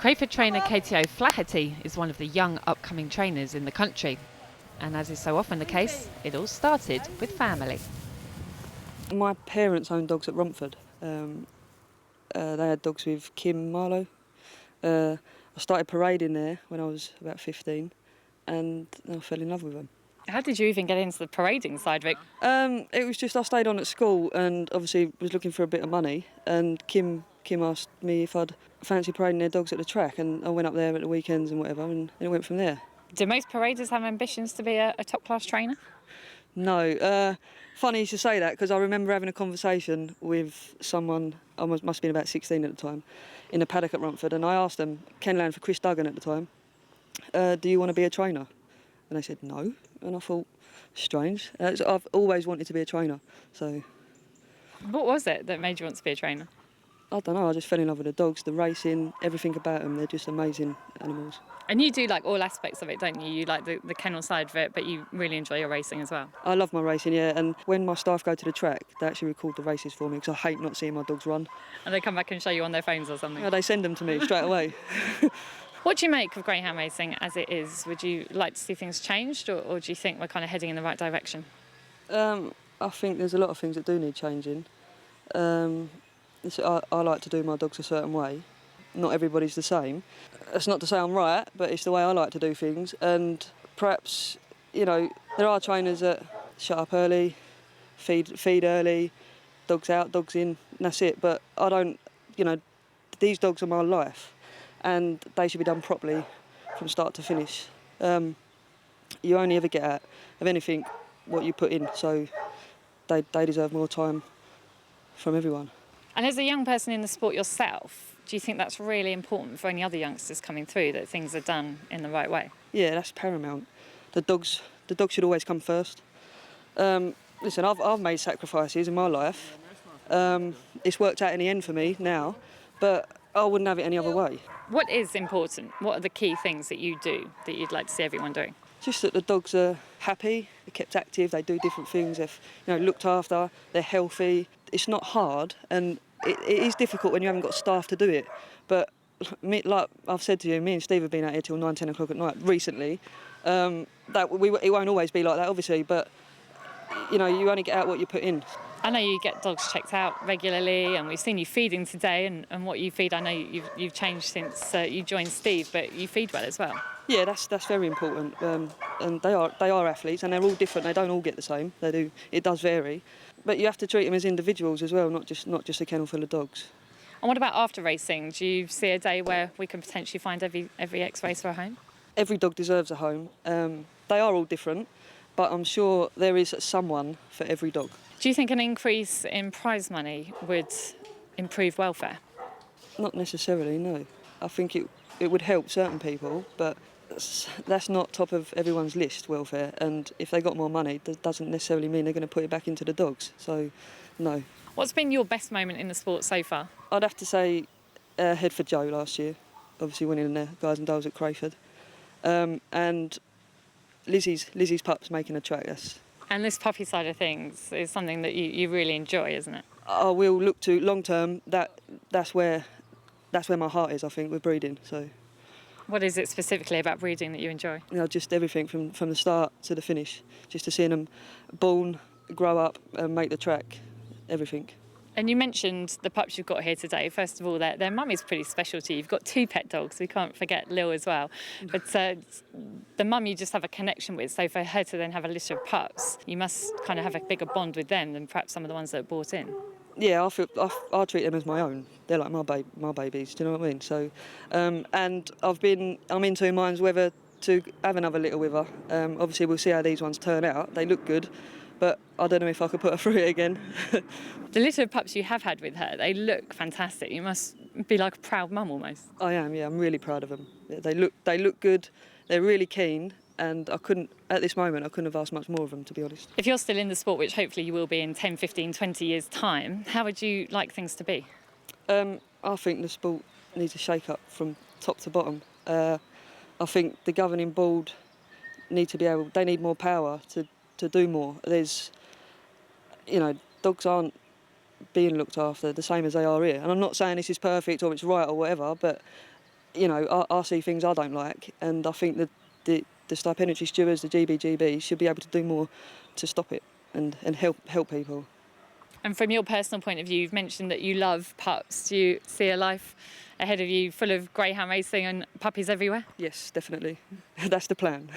Crayford trainer O Flaherty is one of the young upcoming trainers in the country. And as is so often the case, it all started with family. My parents owned dogs at Romford. They had dogs with Kim Marlowe. I started parading there when I was about 15 and I fell in love with them. How did you even get into the parading side of it? It was just I stayed on at school and obviously was looking for a bit of money, and Kim asked me if I'd fancy parading their dogs at the track, and I went up there at the weekends and whatever, and it went from there. Do most paraders have ambitions to be a top-class trainer? No. Funny you should say that, because I remember having a conversation with someone, I must have been about 16 at the time, in a paddock at Romford, and I asked them, Kenland for Chris Duggan at the time, do you want to be a trainer? And they said no, and I thought, strange. I've always wanted to be a trainer, so... What was it that made you want to be a trainer? I don't know, I just fell in love with the dogs, the racing, everything about them. They're just amazing animals. And you do like all aspects of it, don't you? You like the kennel side of it, but you really enjoy your racing as well. I love my racing, yeah, and when my staff go to the track, they actually record the races for me, because I hate not seeing my dogs run. And they come back and show you on their phones or something? Yeah, they send them to me straight away. What do you make of greyhound racing as it is? Would you like to see things changed, or do you think we're kind of heading in the right direction? I think there's a lot of things that do need changing. I like to do my dogs a certain way. Not everybody's the same. That's not to say I'm right, but it's the way I like to do things. And perhaps, there are trainers that shut up early, feed early, dogs out, dogs in, and that's it. But I don't, these dogs are my life, and they should be done properly from start to finish. You only ever get out of anything what you put in, so they deserve more time from everyone. And as a young person in the sport yourself, do you think that's really important for any other youngsters coming through, that things are done in the right way? Yeah, that's paramount. The dogs should always come first. Listen, I've made sacrifices in my life. It's worked out in the end for me now, but I wouldn't have it any other way. What is important? What are the key things that you do that you'd like to see everyone doing? Just that the dogs are happy, they're kept active, they do different things, they're looked after, they're healthy. It's not hard, and it is difficult when you haven't got staff to do it. But like I've said to you, me and Steve have been out here till 9, 10 o'clock at night recently. It won't always be like that, obviously, but you only get out what you put in. I know you get dogs checked out regularly, and we've seen you feeding today, and what you feed. I know you've changed since you joined Steve, but you feed well as well. Yeah, that's very important, and they are athletes, and they're all different. They don't all get the same. They do. It does vary, but you have to treat them as individuals as well, not just a kennel full of dogs. And what about after racing? Do you see a day where we can potentially find every ex-racer a home? Every dog deserves a home. They are all different, but I'm sure there is someone for every dog. Do you think an increase in prize money would improve welfare? Not necessarily, no. I think it would help certain people, but that's not top of everyone's list, welfare. And if they got more money, that doesn't necessarily mean they're going to put it back into the dogs. So, no. What's been your best moment in the sport so far? I'd have to say Headford Joe last year, obviously winning the Guys and Dolls at Crayford. And Lizzie's pups making a track. And this puppy side of things is something that you really enjoy, isn't it? I will look to long term. That's where my heart is, I think, with breeding. So. What is it specifically about breeding that you enjoy? Just everything from the start to the finish. Just to seeing them born, grow up, and make the track. Everything. And you mentioned the pups you've got here today. First of all, their mummy's pretty special to you. You've got 2 pet dogs. We can't forget Lil as well. But the mum you just have a connection with. So for her to then have a litter of pups, you must kind of have a bigger bond with them than perhaps some of the ones that are brought in. Yeah, I treat them as my own. They're like my babies. Do you know what I mean? So, and I'm in two minds whether to have another litter with her. Obviously, we'll see how these ones turn out. They look good. But I don't know if I could put her through it again. The litter of pups you have had with her, they look fantastic. You must be like a proud mum almost. I am, yeah. I'm really proud of them. Yeah, they look good. They're really keen, and at this moment, I couldn't have asked much more of them, to be honest. If you're still in the sport, which hopefully you will be in 10, 15, 20 years' time, how would you like things to be? I think the sport needs a shake-up from top to bottom. I think the governing board they need more power to do more. There's, dogs aren't being looked after the same as they are here. And I'm not saying this is perfect or it's right or whatever, but you know, I see things I don't like, and I think that the stipendiary stewards, the GBGB, should be able to do more to stop it and help people. And from your personal point of view, you've mentioned that you love pups. Do you see a life ahead of you full of greyhound racing and puppies everywhere? Yes, definitely. That's the plan.